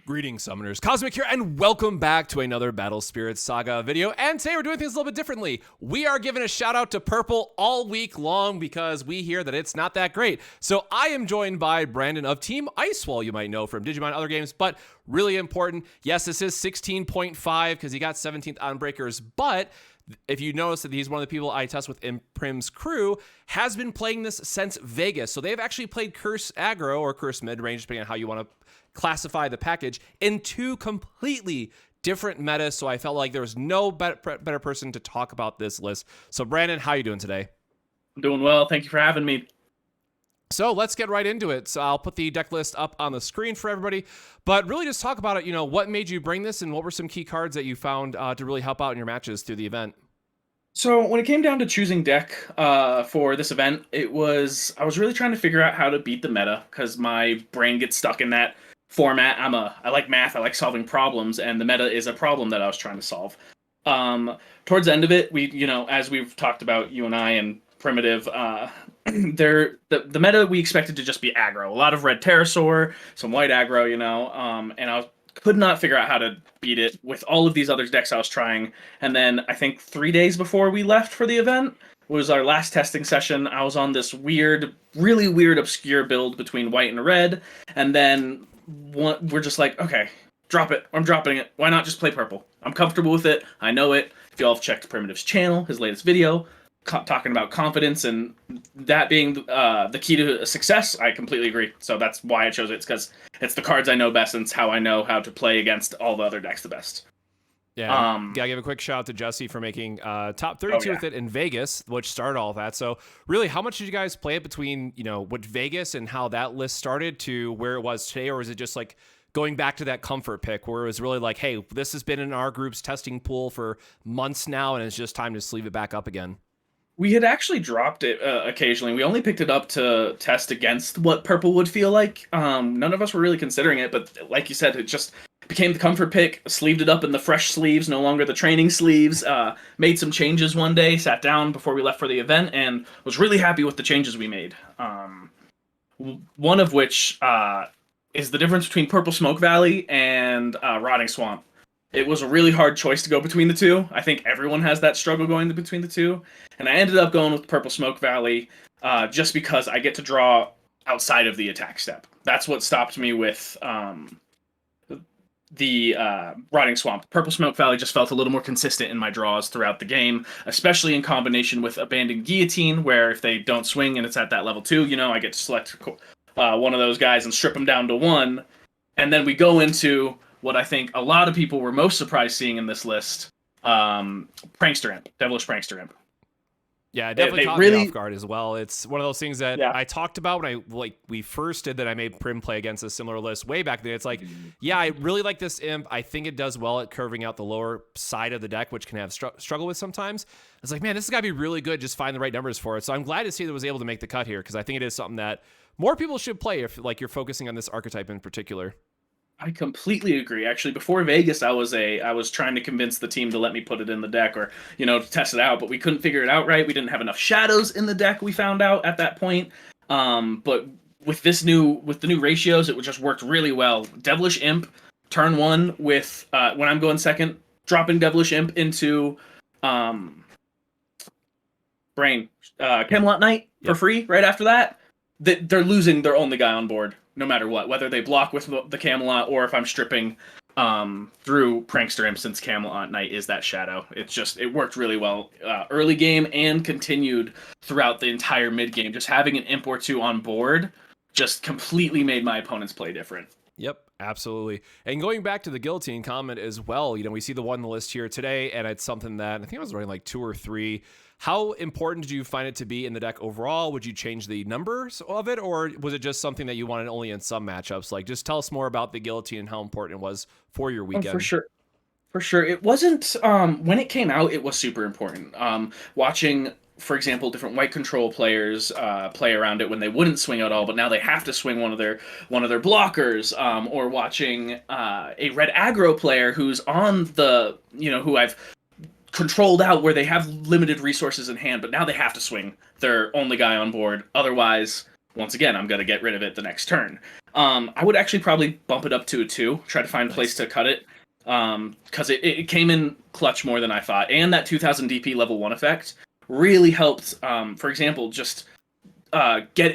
Greetings, Summoners. Cosmic here, and welcome back to another Battle Spirits Saga video. And today we're doing things a little bit differently. We are giving a shout out to Purple all week long because we hear that it's not that great. So I am joined by Brandon of Team Icewall, you might know from Digimon and other games, but really important. Yes, this is 16.5 because he got 17th on Breakers, but if you notice that he's one of the people I test with in Prim's crew, has been playing this since Vegas. So they've actually played Curse Aggro or Curse Midrange, depending on how you want to classify the package, in two completely different metas. So I felt like there was no better person to talk about this list. So Brandon, how are you doing today? I'm doing well. Thank you for having me. So let's get right into it. So I'll put the deck list up on the screen for everybody, but really just talk about it. You know, what made you bring this and what were some key cards that you found to really help out in your matches through the event? So when it came down to choosing deck for this event, I was really trying to figure out how to beat the meta because my brain gets stuck in that format. I like math, I like solving problems, and the meta is a problem that I was trying to solve. Towards the end of it, as we've talked about, you and I and Primitive, the meta we expected to just be aggro. A lot of red Pterosaur, some white aggro, and I could not figure out how to beat it with all of these other decks I was trying. And then I think 3 days before we left for the event was our last testing session. I was on this really weird, obscure build between white and red. And then we're just like, okay, drop it. I'm dropping it. Why not just play purple? I'm comfortable with it. I know it. If y'all have checked Primitive's channel, his latest video, talking about confidence and that being the key to success, I completely agree. So that's why I chose it. It's because it's the cards I know best, and it's how I know how to play against all the other decks the best. Yeah, gotta give a quick shout out to Jesse for making top 32 with it in Vegas, which started all of that. So really, how much did you guys play it between, what Vegas and how that list started to where it was today? Or was it just like going back to that comfort pick where it was really like, hey, this has been in our group's testing pool for months now, and it's just time to sleeve it back up again? We had actually dropped it occasionally. We only picked it up to test against what purple would feel like. None of us were really considering it, but like you said, it just became the comfort pick, sleeved it up in the fresh sleeves, no longer the training sleeves, made some changes one day, sat down before we left for the event, and was really happy with the changes we made. One of which is the difference between Purple Smoke Valley and Rotting Swamp. It was a really hard choice to go between the two. I think everyone has that struggle going between the two. And I ended up going with Purple Smoke Valley just because I get to draw outside of the attack step. That's what stopped me with the Rotting Swamp. Purple Smoke Valley just felt a little more consistent in my draws throughout the game, especially in combination with Abandoned Guillotine, where if they don't swing and it's at that level 2, I get to select one of those guys and strip them down to 1. And then we go into what I think a lot of people were most surprised seeing in this list, Prankster Imp, Devilish Prankster Imp. Yeah, it definitely caught me off guard as well. It's one of those things that I talked about when we first did that. I made Prim play against a similar list way back then. It's like, yeah, I really like this Imp. I think it does well at curving out the lower side of the deck, which can have struggle with sometimes. It's like, man, this has got to be really good. Just find the right numbers for it. So I'm glad to see that it was able to make the cut here because I think it is something that more people should play if you're focusing on this archetype in particular. I completely agree. Actually, before Vegas, I was trying to convince the team to let me put it in the deck or, to test it out, but we couldn't figure it out right. We didn't have enough shadows in the deck, we found out at that point. But with the new ratios, it just worked really well. Devilish Imp, turn 1 with, when I'm going second, dropping Devilish Imp into Camelot Knight for free right after that. They're losing their only guy on board, no matter what, whether they block with the Camelot or if I'm stripping through Prankster Imp, since Camelot Knight is that shadow. It worked really well early game and continued throughout the entire mid game. Just having an Imp or 2 on board just completely made my opponent's play different. Yep, absolutely. And going back to the guillotine comment as well, we see the one on the list here today, and it's something that I think I was running like 2 or 3. How important did you find it to be in the deck overall? Would you change the numbers of it, or was it just something that you wanted only in some matchups? Like, just tell us more about the guillotine and how important it was for your weekend. Oh, for sure. It wasn't when it came out, it was super important. Watching, for example, different white control players play around it when they wouldn't swing at all, but now they have to swing one of their blockers, or watching a red aggro player who's on the who I've controlled out where they have limited resources in hand, but now they have to swing their only guy on board. Otherwise, once again, I'm going to get rid of it the next turn. I would actually probably bump it up to a 2, try to find a place to cut it, because it came in clutch more than I thought. And that 2000 DP level 1 effect really helped, for example, just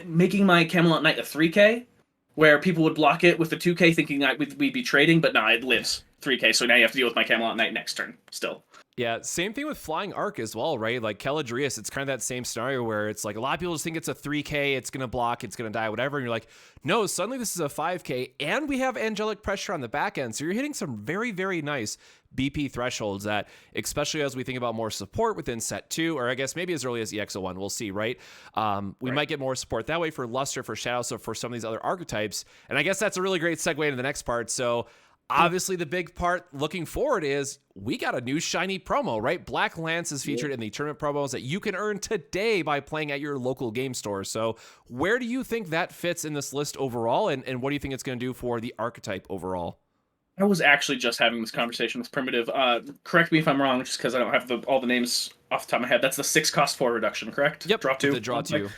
making my Camelot Knight a 3k, where people would block it with the 2k thinking we'd be trading, but no, it lives 3k, so now you have to deal with my Camelot Knight next turn still. Yeah, same thing with Flying Arc as well, right? Like Caladrius, it's kind of that same scenario where it's like a lot of people just think it's a 3k, it's going to block, it's going to die, whatever. And you're like, no, suddenly this is a 5k, and we have Angelic Pressure on the back end. So you're hitting some very, very nice BP thresholds that, especially as we think about more support within set 2, or I guess maybe as early as EX01, we'll see, right? We might get more support that way for Luster, for Shadow, so for some of these other archetypes. And I guess that's a really great segue into the next part. So obviously, the big part looking forward is we got a new shiny promo, right? Black Lance is featured in the tournament promos that you can earn today by playing at your local game store. So where do you think that fits in this list overall? And what do you think it's going to do for the archetype overall? I was actually just having this conversation with Primitive. Correct me if I'm wrong, just because I don't have all the names off the top of my head. That's the 6 cost 4 reduction, correct? Yep. Draw 2. The draw 2.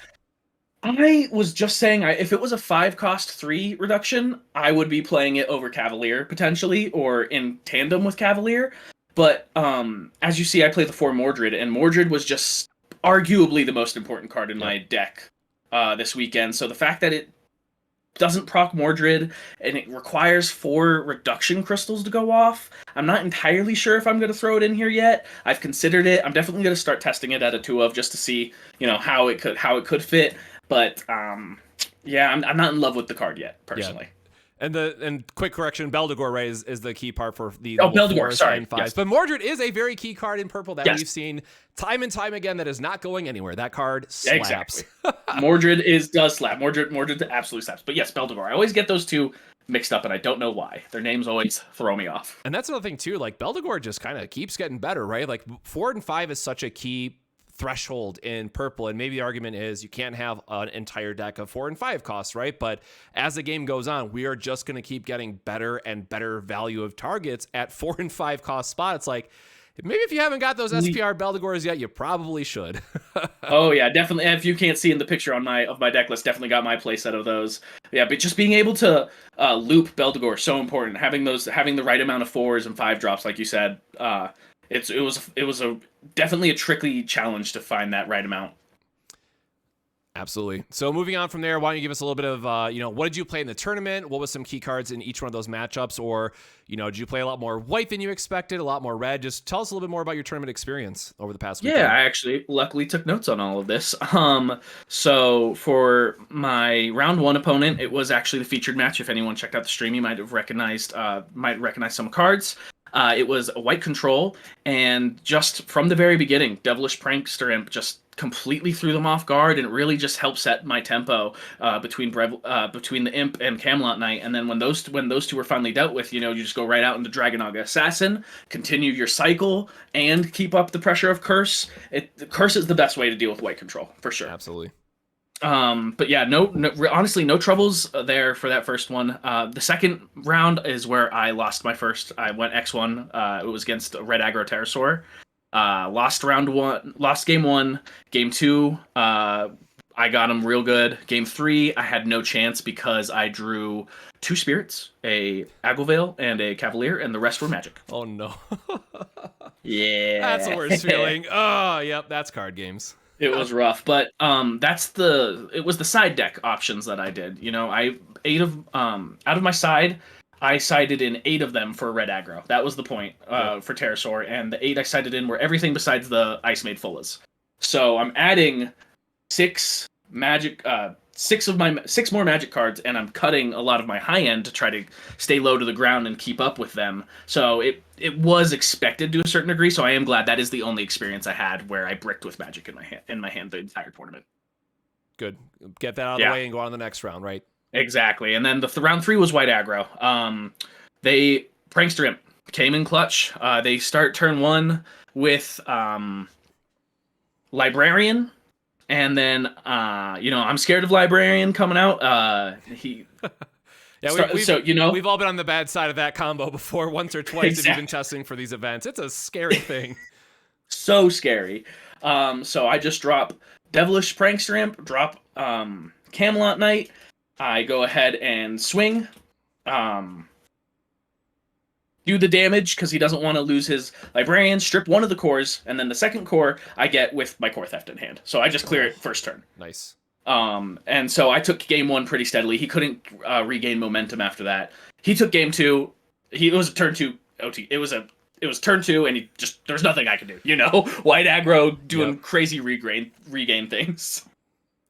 I was just saying, if it was a 5 cost 3 reduction, I would be playing it over Cavalier potentially, or in tandem with Cavalier. But as you see, I played the 4 Mordred, and Mordred was just arguably the most important card in my deck this weekend. So the fact that it doesn't proc Mordred and it requires 4 reduction crystals to go off, I'm not entirely sure if I'm going to throw it in here yet. I've considered it. I'm definitely going to start testing it at a 2 of just to see, how it could fit. But yeah, I'm not in love with the card yet, personally. Yeah. And quick correction, Beldegor, right, is the key part for the Beldegor, sorry. And 5s. Yes. But Mordred is a very key card in purple that we've seen time and time again that is not going anywhere. That card slaps. Exactly. Mordred does slap. Mordred absolutely slaps. But yes, Beldegor. I always get those two mixed up, and I don't know why. Their names always throw me off. And that's another thing, too. Like, Beldegor just kind of keeps getting better, right? Like, 4 and 5 is such a key threshold in purple, and maybe the argument is you can't have an entire deck of 4 and 5 costs, right? But as the game goes on, we are just going to keep getting better and better value of targets at 4 and 5 cost spots. Like, maybe if you haven't got those SPR Beldegors yet, you probably should. Oh yeah, definitely. And if you can't see in the picture on my deck list, definitely got my playset of those. Yeah, but just being able to loop Beldegor, so important. Having the right amount of 4s and 5 drops, like you said. It was definitely a tricky challenge to find that right amount. Absolutely. So moving on from there, why don't you give us a little bit of, what did you play in the tournament? What was some key cards in each one of those matchups? Or, did you play a lot more white than you expected, a lot more red? Just tell us a little bit more about your tournament experience over the past weekend. Yeah, I actually luckily took notes on all of this. So for my round 1 opponent, it was actually the featured match. If anyone checked out the stream, you might have recognized some cards. It was a white control, and just from the very beginning, Devilish Prankster Imp just completely threw them off guard, and it really just helped set my tempo between the Imp and Camelot Knight. And then when those two were finally dealt with, you just go right out into Dragonaga Assassin, continue your cycle, and keep up the pressure of Curse. Curse is the best way to deal with white control, for sure. Absolutely. But yeah, honestly, no troubles there for that first one. The second round is where I lost my first. I went X1. It was against Red Aggro Pterosaur. Lost game 1. Game 2, I got him real good. Game 3, I had no chance because I drew 2 spirits, a Agilvale and a Cavalier, and the rest were magic. Oh no. Yeah. That's the worst feeling. Oh, yep, that's card games. It was rough, but it was the side deck options that I did. I out of my side, I sided in 8 of them for red aggro. That was the point for Pterosaur, and the 8 I sided in were everything besides the Ice Maid Fullas. So I'm adding 6 magic, 6 more magic cards, and I'm cutting a lot of my high end to try to stay low to the ground and keep up with them. So it was expected to a certain degree. So I am glad that is the only experience I had where I bricked with magic in my hand the entire tournament. Good. Get that out of the way and go on to the next round, right? Exactly. And then the round 3 was white aggro. They Prankster Imp came in clutch. They start turn 1 with Librarian. And then, I'm scared of Librarian coming out. We've all been on the bad side of that combo before, once or twice. Exactly. If you've been testing for these events, it's a scary thing. So scary. So I just drop Devilish Prankster Imp, drop Camelot Knight. I go ahead and swing. Do the damage because he doesn't want to lose his Librarian, strip one of the cores, and then the second core I get with my Core Theft in hand. So I just clear it first turn. Nice. And so I took game 1 pretty steadily. He couldn't regain momentum after that. He took game 2. It was a turn 2 OT. It was turn 2, and there's nothing I could do. White aggro doing crazy regain things.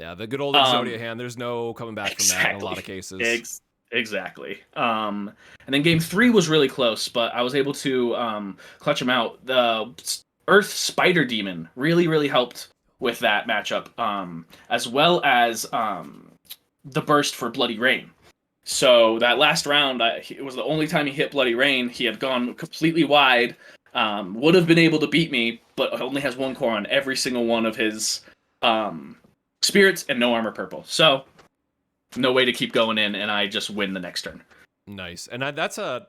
Yeah, the good old Exodia hand. There's no coming back from that in a lot of cases. Exactly. And then game 3 was really close, but I was able to clutch him out. The Earth Spider Demon really, really helped with that matchup, as well as the burst for Bloody Rain. So that last round, it was the only time he hit Bloody Rain. He had gone completely wide, would have been able to beat me, but only has 1 core on every single one of his spirits and no armor purple. So no way to keep going in, and I just win the next turn. Nice. And that's a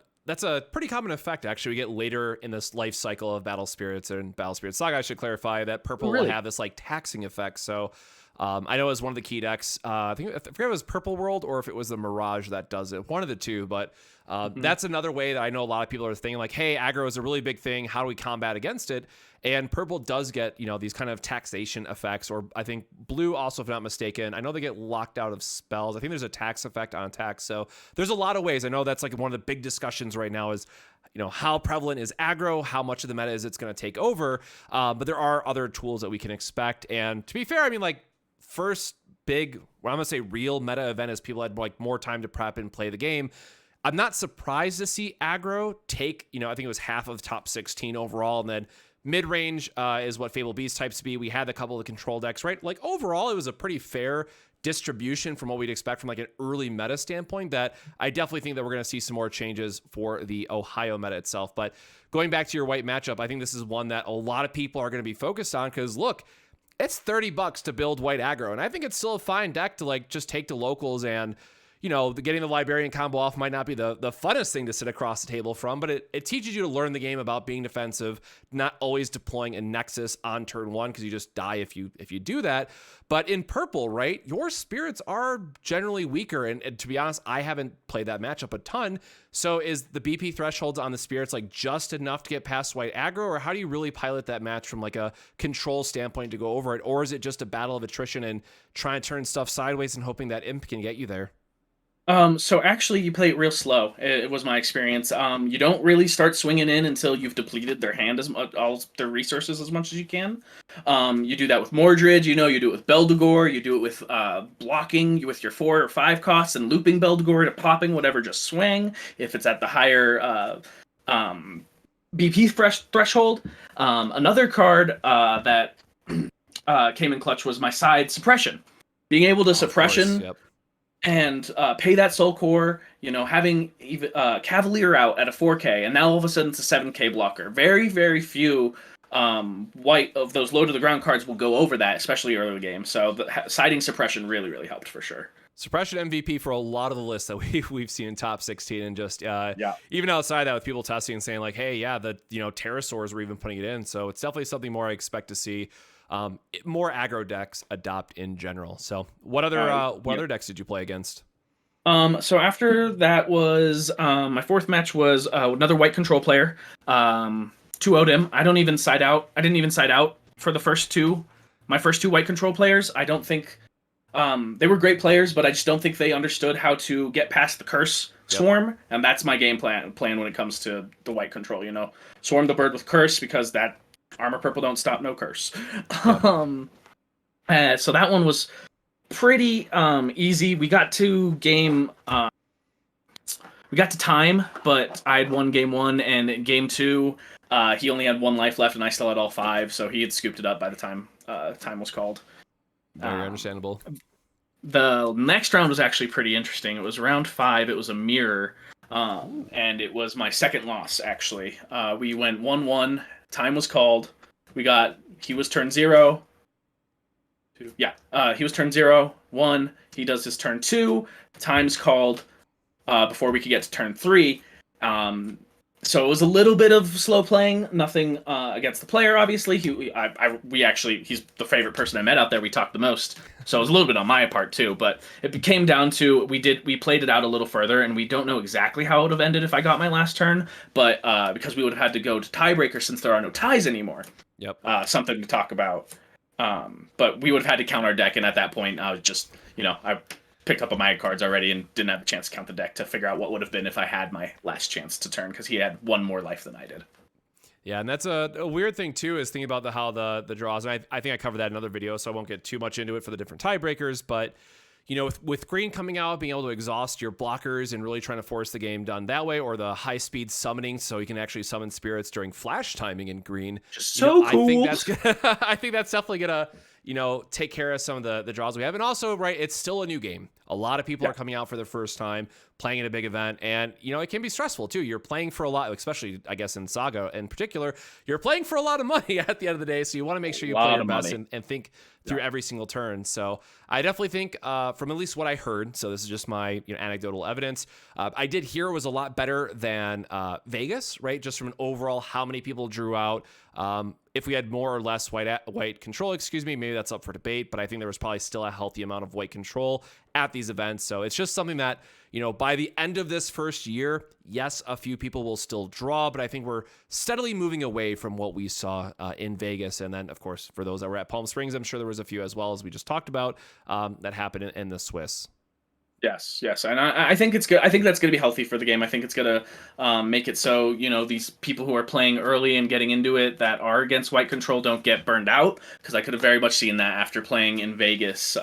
pretty common effect, actually. We get later in this life cycle of Battle Spirits and Battle Spirits Saga. I should clarify that purple will have this taxing effect. So I know it was one of the key decks. I forget if it was Purple World or if it was the Mirage that does it. One of the two, but that's another way that I know a lot of people are thinking hey, aggro is a really big thing. How do we combat against it? And purple does get, these kind of taxation effects, or I think blue also, if I'm not mistaken. I know they get locked out of spells. I think there's a tax effect on attacks. So there's a lot of ways. I know that's one of the big discussions right now is, how prevalent is aggro? How much of the meta is it's going to take over? But there are other tools that we can expect. And to be fair, I mean, first big, what I'm going to say real meta event is people had more time to prep and play the game. I'm not surprised to see aggro take, I think it was half of the top 16 overall. And then mid-range is what Fable Beast types to be. We had a couple of control decks, right? Overall, it was a pretty fair distribution from what we'd expect from an early meta standpoint, that I definitely think that we're going to see some more changes for the Ohio meta itself. But going back to your white matchup, I think this is one that a lot of people are going to be focused on because, look, it's $30 to build white aggro, and I think it's still a fine deck to just take to locals. And getting the Librarian combo off might not be the funnest thing to sit across the table from, but it teaches you to learn the game about being defensive, not always deploying a Nexus on turn 1 because you just die if you do that. But in purple, right, your spirits are generally weaker, and to be honest, I haven't played that matchup a ton. So is the BP thresholds on the spirits just enough to get past white aggro, or how do you really pilot that match from a control standpoint to go over it, or is it just a battle of attrition and trying to turn stuff sideways and hoping that imp can get you there? So actually, you play it real slow. It was my experience. You don't really start swinging in until you've depleted their hand all their resources as much as you can. You do that with Mordred. You do it with Beldegor. You do it with blocking with your 4 or 5 costs and looping Beldegor to popping whatever. Just swing if it's at the higher BP threshold. Another card that came in clutch was my side suppression. Being able to suppression. Yep. And pay that soul core, having even Cavalier out at a 4K, and now all of a sudden it's a 7K blocker. Very, very few white of those low to the ground cards will go over that, especially early in the game. So the siding suppression really, really helped for sure. Suppression MVP for a lot of the lists that we've seen in top 16, and just even outside that with people testing and saying hey, yeah, the pterosaurs were even putting it in. So it's definitely something more I expect to see. More aggro decks adopt in general. So what other decks did you play against? So after that was my 4th match was another white control player. 2-0'd him. I didn't even side out for the first 2. My first 2 white control players. I don't think they were great players, but I just don't think they understood how to get past the curse swarm, and that's my game plan when it comes to the white control. Swarm the bird with curse, because that armor purple don't stop no curse. So that one was pretty easy. We got to time, but I had won game 1, and in game 2 he only had 1 life left and I still had all 5, so he had scooped it up by the time time was called. Very understandable. The next round was actually pretty interesting. It was round 5. It was a mirror, and it was my second loss, actually. We went 1-1. Time was called. He was turn 0. 2. Yeah, he was turn 0, 1. He does his turn 2. Time's called before we could get to turn 3. So it was a little bit of slow playing, nothing against the player. Obviously, he's the favorite person I met out there. We talked the most, so it was a little bit on my part too. But it came down to we played it out a little further, and we don't know exactly how it would have ended if I got my last turn. But because we would have had to go to tiebreaker since there are no ties anymore. Yep. Something to talk about. But we would have had to count our deck, and at that point, I was just I picked up on my cards already and didn't have a chance to count the deck to figure out what would have been if I had my last chance to turn, because he had one more life than I did. Yeah, and that's a weird thing too, is thinking about how the draws, and I think I covered that in another video, so I won't get too much into it for the different tiebreakers, but with green coming out, being able to exhaust your blockers and really trying to force the game done that way, or the high speed summoning, so you can actually summon spirits during flash timing in green. Just so cool. I think that's definitely gonna take care of some of the draws we have. And also, right, it's still a new game. A lot of people are coming out for the first time, playing at a big event, and it can be stressful too. You're playing for a lot, especially I guess in Saga in particular, you're playing for a lot of money at the end of the day, so you want to make sure you play your best and think through every single turn. So I definitely think from at least what I heard, so this is just my anecdotal evidence, I did hear it was a lot better than Vegas, right? Just from an overall how many people drew out. If we had more or less white control, maybe that's up for debate, but I think there was probably still a healthy amount of white control at these events. So it's just something that, by the end of this first year, yes, a few people will still draw, but I think we're steadily moving away from what we saw in Vegas. And then, of course, for those that were at Palm Springs, I'm sure there was a few as well, as we just talked about, that happened in the Swiss. Yes, and I think it's good. I think that's going to be healthy for the game. I think it's going to make it so these people who are playing early and getting into it that are against white control don't get burned out, because I could have very much seen that after playing in Vegas,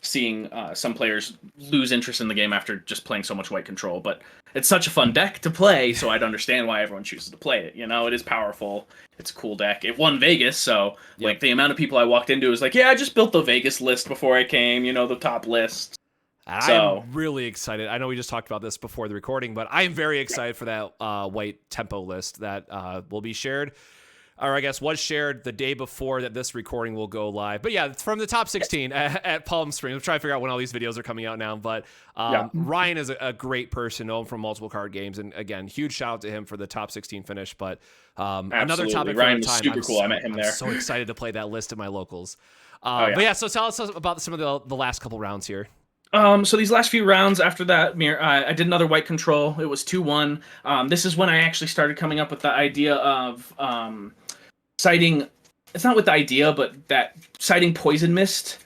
seeing some players lose interest in the game after just playing so much white control. But it's such a fun deck to play, so I'd understand why everyone chooses to play it. It is powerful. It's a cool deck. It won Vegas, so like the amount of people I walked into was like, yeah, I just built the Vegas list before I came. The top list. I'm really excited. I know we just talked about this before the recording, but I am very excited for that white tempo list that will be shared, or I guess was shared the day before that this recording will go live. But yeah, it's from the top 16 at Palm Springs. I'm trying to figure out when all these videos are coming out now. But Ryan is a great person, known from multiple card games. And again, huge shout out to him for the top 16 finish. But another topic Ryan for was time. super cool. I met him there. I'm so excited to play that list at my locals. But yeah, so tell us about some of the last couple rounds here. So these last few rounds after that, I did another white control. It was 2-1. This is when I actually started coming up with the idea of citing. It's not with the idea, but that citing Poison Mist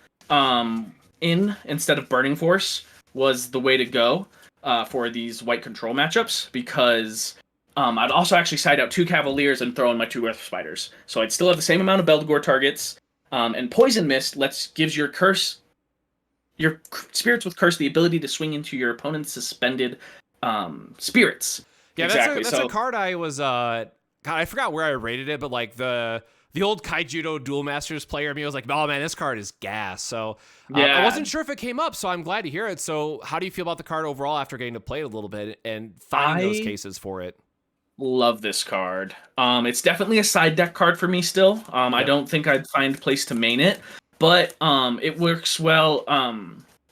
instead of Burning Force was the way to go for these white control matchups, because I'd also actually side out 2 Cavaliers and throw in my 2 Earth Spiders. So I'd still have the same amount of Beldgore targets. And Poison Mist gives your spirits with curse the ability to swing into your opponent's suspended spirits. Yeah, exactly. That's a card I was God, I forgot where I rated it, but like the old Kaijudo Duel Masters player, I was like, oh man, this card is gas. So I wasn't sure if it came up, so I'm glad to hear it. So how do you feel about the card overall after getting to play it a little bit and finding those cases for it? Love this card. It's definitely a side deck card for me still. I don't think I'd find a place to main it. But it works well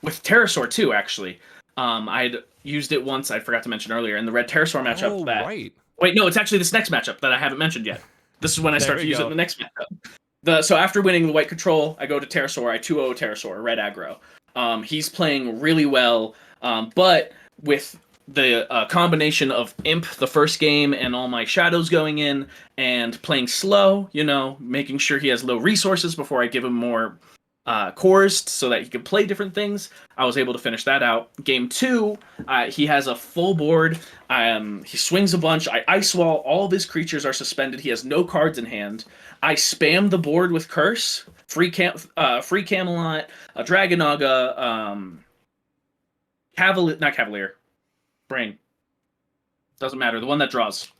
with Pterosaur too, actually. I'd used it once, I forgot to mention earlier, in the red Pterosaur matchup. Oh, right. Wait, no, it's actually this next matchup that I haven't mentioned yet. This is when I start to use it in the next matchup. So after winning the white control, I go to Pterosaur, I 2-0 Pterosaur, red aggro. He's playing really well, but with the combination of Imp the first game and all my shadows going in and playing slow, making sure he has low resources before I give him more cores so that he can play different things, I was able to finish that out. Game 2, he has a full board. He swings a bunch. I ice wall. All of his creatures are suspended. He has no cards in hand. I spam the board with Curse, free Camelot, a Dragonaga, not Cavalier. Brain. Doesn't matter. The one that draws.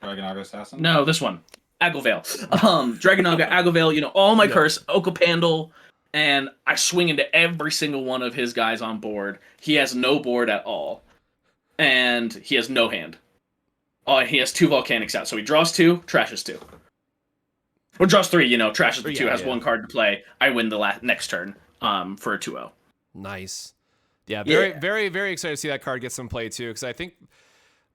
Dragonaga Assassin? No, this one. Agilvale. Dragonaga, Agilvale, all my curse, Okapandle, and I swing into every single one of his guys on board. He has no board at all. And he has no hand. He has 2 Volcanics out. So he draws 2, trashes 2. Or draws 3, trashes the 2, has 1 card to play. I win the next turn for a 2-0. Nice. Yeah, very, very excited to see that card get some play too, because I think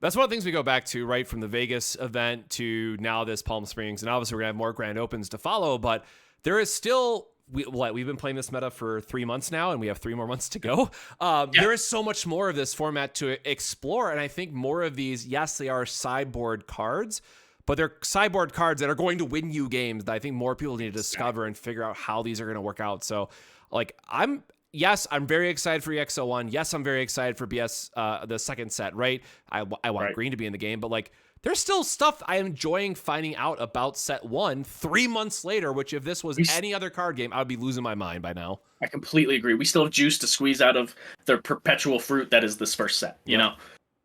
That's one of the things we go back to, right, from the Vegas event to now this Palm Springs, and obviously we're gonna have more grand opens to follow. But there is still we've been playing this meta for 3 months now, and we have 3 more months to go. There is so much more of this format to explore, and I think more of these, yes, they are sideboard cards, but they're sideboard cards that are going to win you games that I think more people need to discover and figure out how these are going to work out. So, like, I'm very excited for EXO1. Yes, I'm very excited for BS, the second set, right? I want green to be in the game, but like, there's still stuff I'm enjoying finding out about set 1 3 months later, which if this was any other card game, I would be losing my mind by now. I completely agree. We still have juice to squeeze out of the perpetual fruit that is this first set, you know?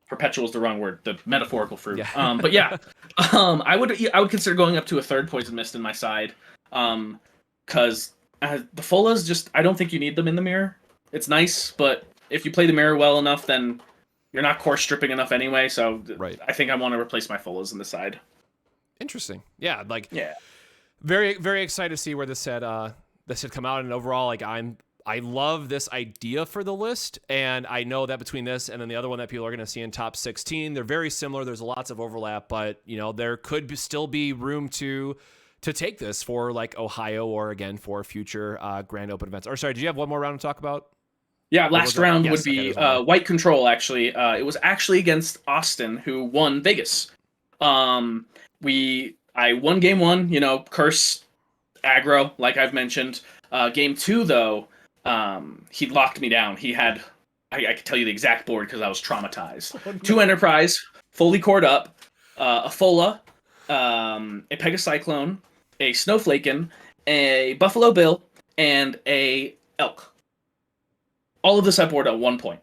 Perpetual is the wrong word, the metaphorical fruit. Yeah. But yeah, I would consider going up to a third Poison Mist in my side, because the Folas just, I don't think you need them in the mirror. It's nice, but if you play the mirror well enough, then you're not core stripping enough anyway. So I think I want to replace my Folas in the side. Interesting. Yeah, like very, very excited to see where this had come out, and overall, like I love this idea for the list, and I know that between this and then the other one that people are going to see in top 16, they're very similar. There's lots of overlap, but you know, there could still be room to take this for like Ohio or again for future grand open events. Or sorry, did you have one more round to talk about? Yeah, last round would be White Control, actually. It was actually against Austin, who won Vegas. I won game 1, you know, curse aggro, like I've mentioned. Game 2, though, he locked me down. He had, I can tell you the exact board because I was traumatized. Oh, no. 2 Enterprise, fully cored up, a Fola, a Pegacyclone, a Snowflaken, a Buffalo Bill, and a Elk. All of this at board at one point.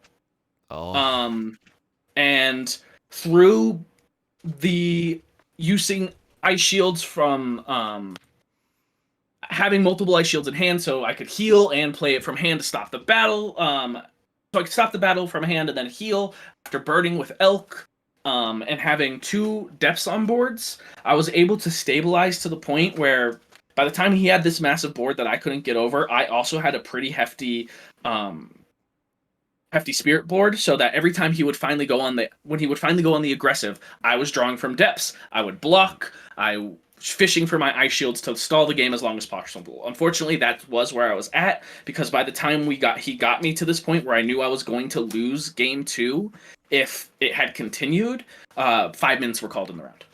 And through the using ice shields from having multiple ice shields in hand, so I could heal and play it from hand to stop the battle. So I could stop the battle from hand and then heal after birding with Elk. And having 2 depths on boards, I was able to stabilize to the point where by the time he had this massive board that I couldn't get over, I also had a pretty hefty spirit board, so that every time he would finally go on the aggressive, I was drawing from depths. I would block. I was fishing for my ice shields to stall the game as long as possible. Unfortunately, that was where I was at, because by the time he got me to this point where I knew I was going to lose game 2 if it had continued. 5 minutes were called in the round.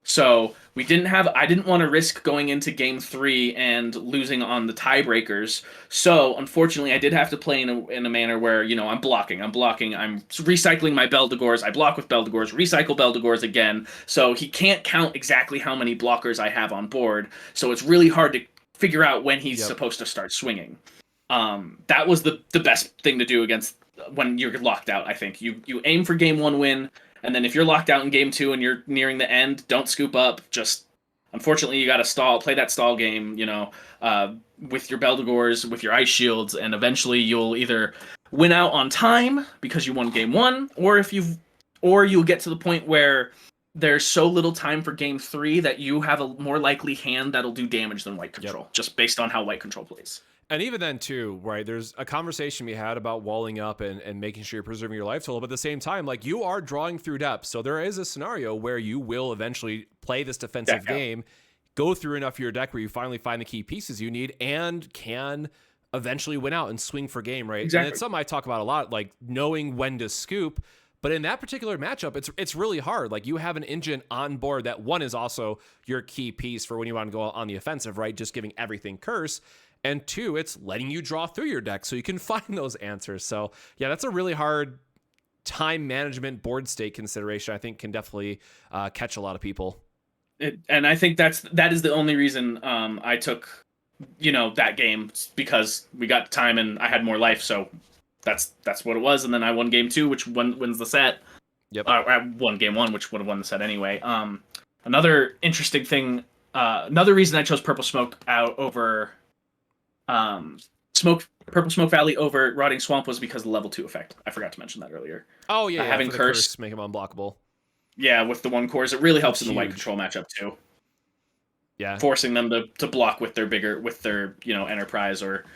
So I didn't want to risk going into game 3 and losing on the tiebreakers. So unfortunately, I did have to play in a manner where, you know, I'm blocking, I'm recycling my Beldegors, I block with Beldegors, recycle Beldegors again. So he can't count exactly how many blockers I have on board. So it's really hard to figure out when he's supposed to start swinging. That was the best thing to do against when you're locked out, I think. You aim for game 1 win, and then if you're locked out in game 2 and you're nearing the end, don't scoop up. Just, unfortunately, you got to play that stall game, you know, with your Beldegors, with your ice shields, and eventually you'll either win out on time because you won game 1, or you'll get to the point where there's so little time for game 3 that you have a more likely hand that'll do damage than White Control, just based on how White Control plays. And even then, too, right, there's a conversation we had about walling up and making sure you're preserving your life total, but at the same time, like, you are drawing through depth. So there is a scenario where you will eventually play this defensive game, go through enough of your deck where you finally find the key pieces you need, and can eventually win out and swing for game, right? Exactly. And it's something I talk about a lot, like knowing when to scoop. But in that particular matchup, it's really hard. Like, you have an engine on board that, one, is also your key piece for when you want to go on the offensive, right? Just giving everything curse. And 2, it's letting you draw through your deck so you can find those answers. So yeah, that's a really hard time management board state consideration. I think can definitely catch a lot of people. And I think that is the only reason I took, you know, that game, because we got time and I had more life. So that's what it was. And then I won game 2, which wins the set. Yep. I won game 1, which would have won the set anyway. Another interesting thing, another reason I chose Purple Smoke out over Purple Smoke Valley over Rotting Swamp was because of the level 2 effect. I forgot to mention that earlier. Oh yeah, having curse make him unblockable. Yeah, with the 1 cores, it really helps in the White Control matchup too. Yeah, forcing them to block with their you know, Enterprise or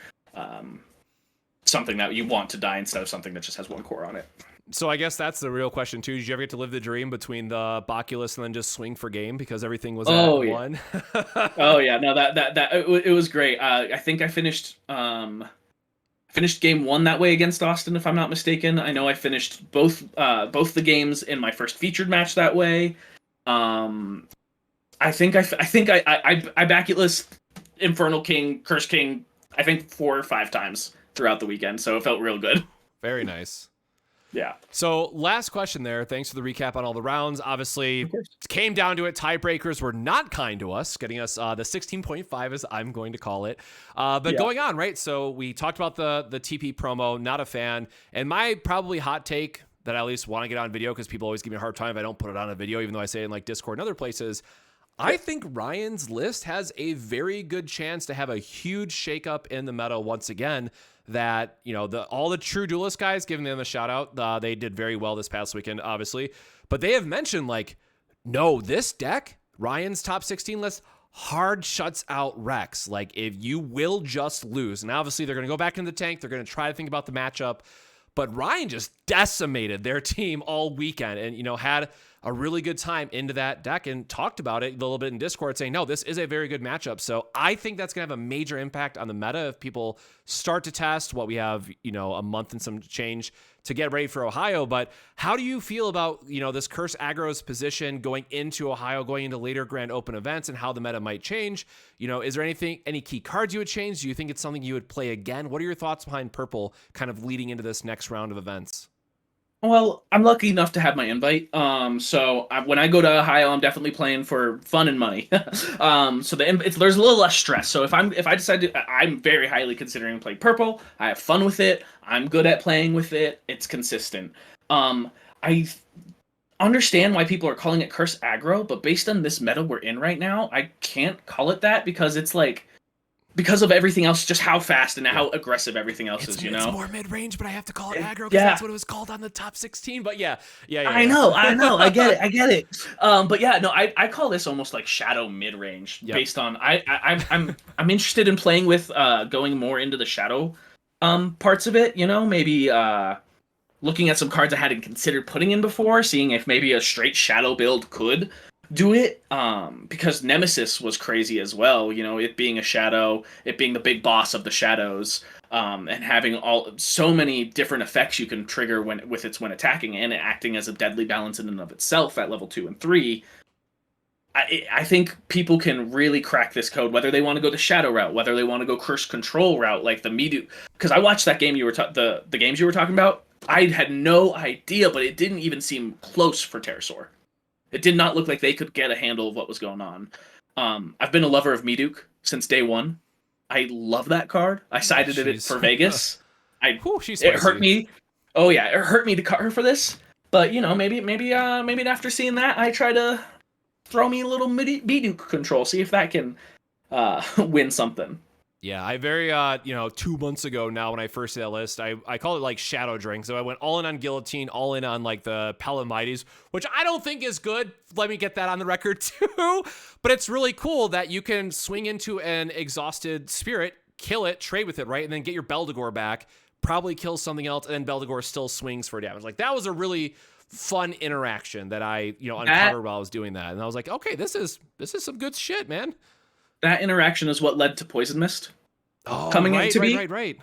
something that you want to die instead of something that just has 1 core on it. So I guess that's the real question too. Did you ever get to live the dream between the Boculus and then just swing for game because everything was at one? Oh yeah, no, it was great. I think I finished game one that way against Austin, if I'm not mistaken. I know I finished both the games in my first featured match that way. I think I Baculus, Infernal King, Curse King, I think 4 or 5 times throughout the weekend, so it felt real good. Very nice. Yeah. So last question there. Thanks for the recap on all the rounds. Obviously, it came down to it. Tiebreakers were not kind to us, getting us the 16.5, as I'm going to call it. But going on, right? So we talked about the TP promo, not a fan. And my probably hot take that I at least want to get on video, because people always give me a hard time if I don't put it on a video, even though I say it in like Discord and other places. I think Ryan's list has a very good chance to have a huge shakeup in the meta once again. That, you know, all the true duelist guys, giving them a shout out, they did very well this past weekend, obviously. But they have mentioned, like, no, this deck, Ryan's top 16 list, hard shuts out Rex. Like, if you will just lose. And obviously, they're going to go back in the tank. They're going to try to think about the matchup. But Ryan just decimated their team all weekend and, you know, had a really good time into that deck and talked about it a little bit in Discord, saying, no, this is a very good matchup. So I think that's going to have a major impact on the meta if people start to test what we have, you know, a month and some change to get ready for Ohio. But how do you feel about, you know, this Curse Aggro's position going into Ohio, going into later Grand Open events, and how the meta might change? You know, is there any key cards you would change? Do you think it's something you would play again? What are your thoughts behind Purple kind of leading into this next round of events? Well, I'm lucky enough to have my invite. When I go to Ohio, I'm definitely playing for fun and money. There's a little less stress. So if I decide to, I'm very highly considering playing purple. I have fun with it. I'm good at playing with it. It's consistent. I understand why people are calling it Curse Aggro, but based on this meta we're in right now, I can't call it that because it's like, because of everything else, just how fast and how aggressive everything else is, you know? It's more mid-range, but I have to call it aggro because that's what it was called on the top 16. But yeah. I know. I get it. But yeah, no, I call this almost like Shadow Midrange based on I'm interested in playing with going more into the Shadow parts of it, you know, maybe looking at some cards I hadn't considered putting in before, seeing if maybe a straight Shadow build could do it, because Nemesis was crazy as well, you know, it being a shadow, it being the big boss of the shadows, and having so many different effects you can trigger when attacking and acting as a deadly balance in and of itself at level 2 and 3. I think people can really crack this code, whether they want to go the shadow route, whether they want to go curse control route like the Midu. Because I watched that game the games you were talking about. I had no idea, but it didn't even seem close for Pterosaur. It did not look like they could get a handle of what was going on. I've been a lover of Miduk since day one. I love that card. I sided it for Vegas. It hurt me. Oh yeah, it hurt me to cut her for this. But you know, maybe after seeing that, I try to throw me a little Miduk control, see if that can win something. Yeah, I 2 months ago now when I first did that list, I called it like Shadow Drink. So I went all in on Guillotine, all in on like the Palamides, which I don't think is good. Let me get that on the record too. But it's really cool that you can swing into an exhausted spirit, kill it, trade with it, right? And then get your Beldegor back, probably kill something else, and then Beldegor still swings for damage. Like that was a really fun interaction that I, uncovered while I was doing that. And I was like, okay, this is some good shit, man. That interaction is what led to Poison Mist coming into be. Right.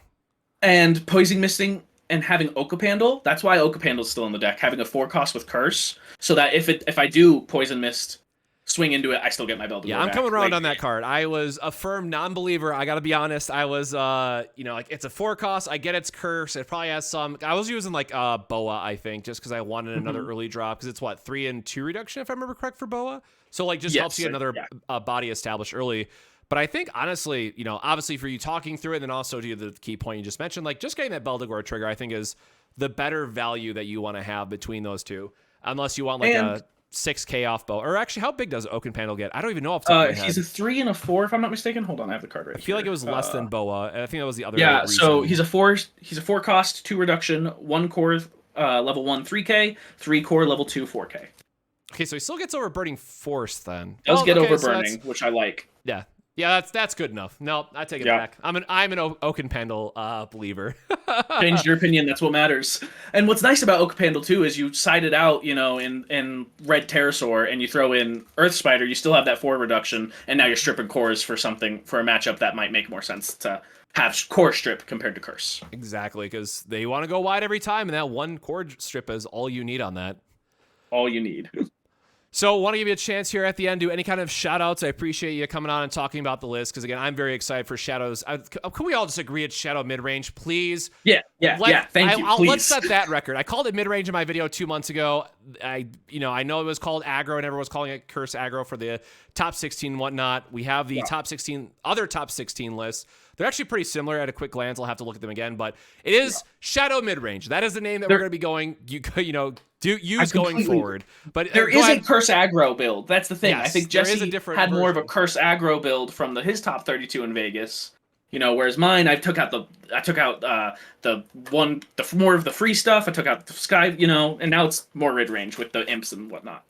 And Poison Misting and having Okapandle. That's why Okapandle's still in the deck. Having a 4-cost with Curse, so that if I do Poison Mist, swing into it, I still get my Beldegor. Yeah, I'm coming around on that card. I was a firm non-believer. I got to be honest. I was, like it's a 4-cost. I get its Curse. It probably has some. I was using like Boa, I think, just because I wanted another early drop because it's 3 and 2 reduction if I remember correct for Boa. So like just helps you get another body established early. But I think honestly, obviously for you talking through it, and then also to the key point you just mentioned, like just getting that Beldegor trigger, I think is the better value that you want to have between those two, unless you want like a 6K off Boa. Or actually, how big does Okapandle get? I don't even know off the top of my head. He's a 3 and a 4, if I'm not mistaken. Hold on, I have the card right here. I feel like it was less than Boa, and I think that was the other. Yeah, reason. So he's a 4-cost, 2 reduction, 1 core, level 1 3K, 3 core, level 2 4K. Okay, so he still gets over Burning Force then. Does get over Burning, which I like. Yeah. Yeah, that's good enough. No, I take it back. I'm an Oakenpandle believer. Changed your opinion. That's what matters. And what's nice about Oakenpandle too is you side it out, in red pterosaur, and you throw in Earth Spider. You still have that 4 reduction, and now you're stripping cores for a matchup that might make more sense to have core strip compared to curse. Exactly, because they want to go wide every time, and that 1 core strip is all you need on that. All you need. So, want to give you a chance here at the end. Do any kind of shout outs. I appreciate you coming on and talking about the list, because again, I'm very excited for Shadows. Can we all just agree it's Shadow Midrange, please? Yeah. Thank you. Please. Let's set that record. I called it Midrange in my video 2 months ago. I know it was called aggro, and everyone was calling it curse aggro for the top 16 and whatnot. We have the other top 16 lists. They're actually pretty similar at a quick glance. I'll have to look at them again, but it is Shadow Midrange. That is the name that we're going to be going, going forward. But there is a curse aggro build. That's the thing. Yes, I think Jesse had more of a curse aggro build from his top 32 in Vegas. Whereas mine, I took out the more of the free stuff. I took out the sky, and now it's more mid range with the imps and whatnot.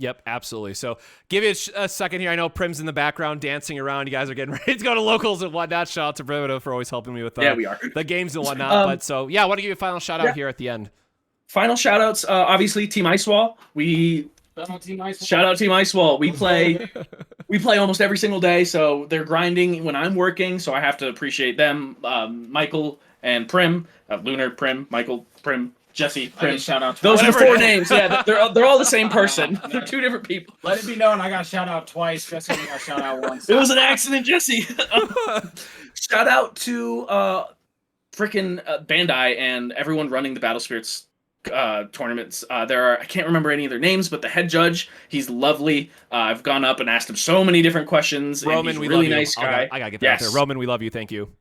Yep, absolutely. So give it a second here. I know Prim's in the background dancing around. You guys are getting ready to go to locals and whatnot. Shout out to Primitive for always helping me with we are. the games and whatnot. I want to give you a final shout out here at the end. Final shout outs, obviously Team Icewall. Shout out Team Icewall. We play almost every single day, so they're grinding when I'm working, so I have to appreciate them. Michael and Prim, Lunar, Prim, Michael, Prim, Jesse, Prim. Shout out. Those are 4 names. Yeah, they're all the same person. They're 2 different people. Let it be known I got shout out twice. Jesse got shout out once. It was an accident, Jesse. Shout out to freaking Bandai and everyone running the Battle Spirits tournaments. I can't remember any of their names, but the head judge, he's lovely. I've gone up and asked him so many different questions. Roman, he's we really love you. Nice guy. I gotta get that out there. Roman, we love you. Thank you.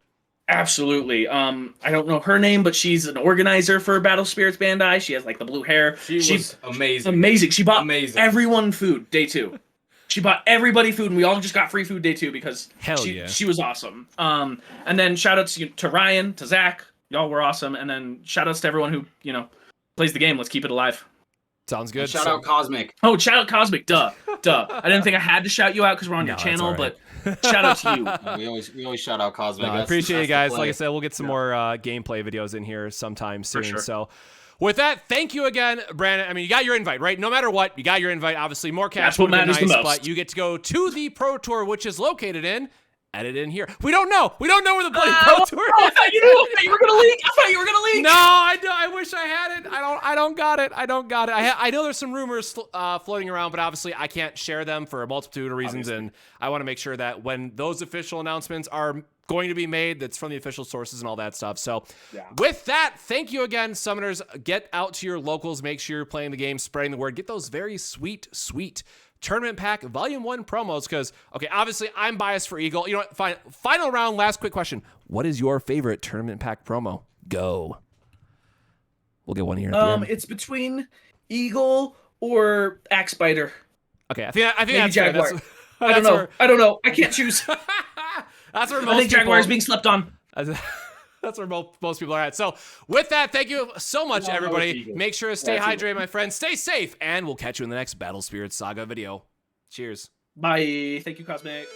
Absolutely. I don't know her name, but she's an organizer for Battle Spirits Bandai. She has like the blue hair. She's amazing. Amazing. She bought everyone food day 2. She bought everybody food, and we all just got free food day 2 because she was awesome. And then shout outs to Ryan, to Zach. Y'all were awesome. And then shout outs to everyone who, plays the game. Let's keep it alive. Sounds good. And shout out Cosmic. Oh, shout out Cosmic. Duh. I didn't think I had to shout you out because we're on your channel, but shout out to you. We always shout out Cosmic. I appreciate you guys. Like I said, we'll get some more gameplay videos in here sometime soon. Sure. So with that, thank you again, Brandon. I mean, you got your invite, right? No matter what, you got your invite. Obviously, more cash That's what matters nice, the most. but you get to go to the Pro Tour, which is located in. Edit in here. We don't know where the bloody Pro Tour is. I thought you were gonna leak. No, I wish I had it. I don't got it. I know there's some rumors floating around, but obviously I can't share them for a multitude of reasons, and I want to make sure that when those official announcements are going to be made, that's from the official sources and all that stuff. So with that, thank you again, Summoners. Get out to your locals. Make sure you're playing the game, spreading the word. Get those very sweet Tournament Pack Volume 1 promos, because, obviously I'm biased for Eagle. You know what? Fine. Final round, last quick question. What is your favorite Tournament Pack promo? Go. We'll get one here at the end. It's between Eagle or Axe Spider. Okay, I think Maybe that's Jaguar. Fair. I don't know. I can't choose. That's where most I think Jaguar is being slept on. That's where most people are at. So with that, thank you so much, everybody. Make sure to stay hydrated, my friends. Stay safe, and we'll catch you in the next Battle Spirits Saga video. Cheers. Bye. Thank you, Cosmic.